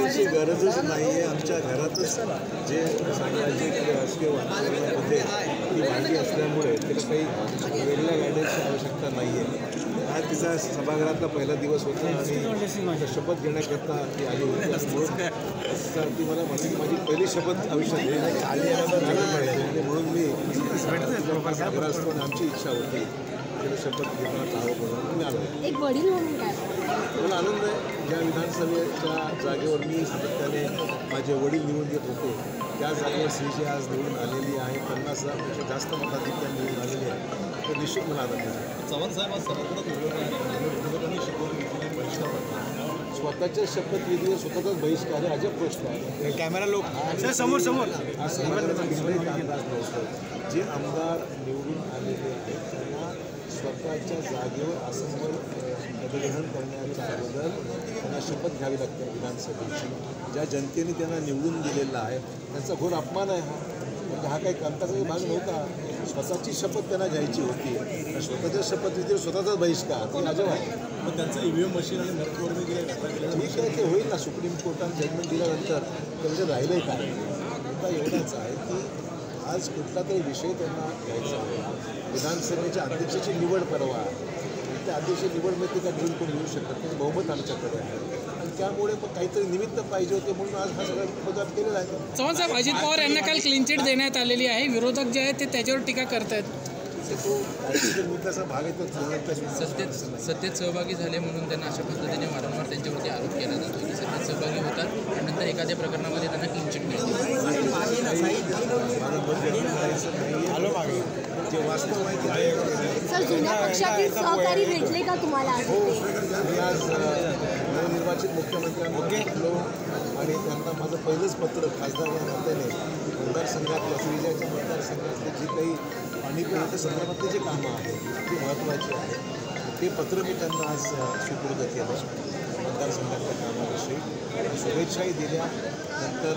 त्याची गरजच नाही आहे. आमच्या घरातच जे सामाजिक राजकीय वातावरणामध्ये ती वाढली असल्यामुळे तिला काही वेगळ्या गायडन्सची आवश्यकता नाही आहे. हा तिचा सभागृहातला पहिला दिवस होता आणि शपथ घेण्याकरता ती आली होती. म्हणून ती मला म्हणाली माझी पहिली शपथ आयुष्यात घेण्याची आली पाहिजे आणि म्हणून मी आग्रह असतो आणि आमची इच्छा होती तिला शपथ घेण्यात हवं म्हणून मी आलो. एक वडील म्हणून काय मला आनंद आहे. ज्या विधानसभेच्या जागेवर मी सातत्याने माझे वडील निवडून देत होते त्या जागेवर श्रीजी आज निवडून आलेली आहे. 50,000पेक्षा जास्त मताधिक्य निवडून आलेली आहे. तर निश्चित मला आनंद आहे. चव्हाण साहेब आज विरोधाने शिकवून घेतलेली बहिष्कार स्वतःच्या शपथविधीवर स्वतःचाच बहिष्कार आहे. अजब गोष्ट आहे. कॅमेरा लोक समोर समोर असं अंदाज नव्हतं. जे आमदार निवडून आलेले आहेत त्यांना स्वतःच्या जागेवर असंबल पदग्रहण करण्याच्या अगोदर त्यांना शपथ घ्यावी लागते विधानसभेची. ज्या जनतेने त्यांना निवडून दिलेला आहे त्यांचा घोर अपमान आहे. म्हणजे हा काही कामकाजाचा भाग नव्हता. स्वतःची शपथ त्यांना घ्यायची होती. स्वतःच्या शपथविधीवर स्वतःचाच बहिष्कार ते अजब आहे. पण त्यांचं ईव्हीएम मशीन आणि मॅटवरने जे ठीक आहे ते होईल ना. सुप्रीम कोर्टाने जजमेंट दिल्यानंतर त्यामध्ये राहिलंय काय. मुद्दा एवढाच आहे की आज कुठला तरी विषय त्यांना घ्यायचा आहे. विधानसभेच्या अध्यक्षाची निवड परवा त्या अध्यक्ष निवडमध्ये का निवडून कोणी येऊ शकत नाही. बहुमत आमच्याकडे आहे आणि त्यामुळे मग काहीतरी निमित्त पाहिजे होते म्हणून आज हा सगळा पदार्थ केलेला आहे. चव्हाण साहेब, अजित पवार यांना काल क्लीन चिट देण्यात आलेली आहे. विरोधक जे आहेत ते त्याच्यावर टीका करतायत. तो मुद्द्याचा भाग आहे. तो सत्तेत सहभागी झाले म्हणून त्यांना अशा पद्धतीने वारंवार त्यांच्यावरती आरोप केला जातो की सत्तेत सहभागी होतात आणि नंतर एखाद्या प्रकरणामध्ये त्यांना क्लीन चिट मिळते. जे वास्तव आहे सर, जुन्या पक्षातील सहकारी भेटले का तुम्हाला? मी आज नवनिर्वाचित मुख्यमंत्र्यांना भेटलो आणि त्यांना माझं पहिलंच पत्र खासदार या नात्याने मतदारसंघातल्या श्रीजाच्या मतदारसंघातले जी काही पाणी पुरवठ्या संदर्भातले जे कामं आहेत ते महत्त्वाचे आहेत ते पत्र मी त्यांना आज सुपूर्द केलं. मतदारसंघातल्या कामाविषयी शुभेच्छाही दिल्या. नंतर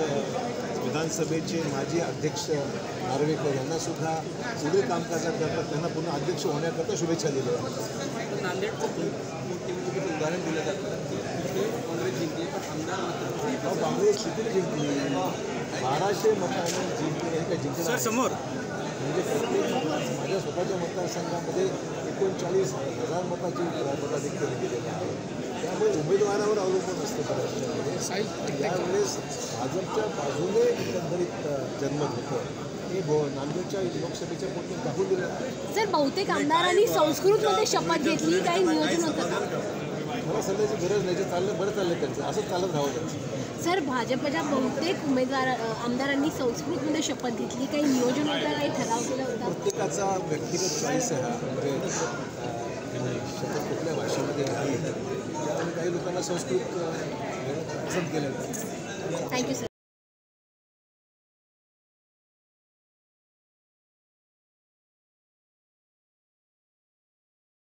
विधानसभेचे माजी अध्यक्ष नार्वेकर यांनासुद्धा पुढील कामकाजाकरता त्यांना पुन्हा अध्यक्ष होण्याकरता शुभेच्छा दिल्या. नांदेडचं उदाहरण दिलं जातं की काँग्रेस जिंकली पण आमदार काँग्रेस किती जिंकली? 1200 मतांनी जिंकली आहे का जिंकणार समोर म्हणजे प्रत्येक माझ्या स्वतःच्या मतदारसंघामध्ये 39,000 मताची मताधिक्य दिलेलं आहे. त्यामुळे उमेदवारावर अवलंबून असतं महाराष्ट्रामध्ये. त्यावेळेस भाजपच्या बाजूने एकंदरीत जन्मत होतं हे नांदेडच्या लोकसभेच्या पोटी दाखवून दिलं. सर, बहुतेक आमदारांनी संस्कृतमध्ये शपथ घेतली, काही नियोजन होतं का? मला सांगायची गरज नाही. जे चाललं बरं चाललं त्यांचं असंच चालत राहावं त्यांचं. सर, भाजपच्या बहुतेक आमदारांनी संस्कृतमध्ये शपथ घेतली, काही नियोजन होतं, काही ठराव केला होता? प्रत्येकाचा व्यक्तिगत चॉईस आहे हा. म्हणजे शपथ कुठल्या भाषेमध्ये नाही त्यामुळे काही लोकांना संस्कृत पसंत केलं. Thank you sir.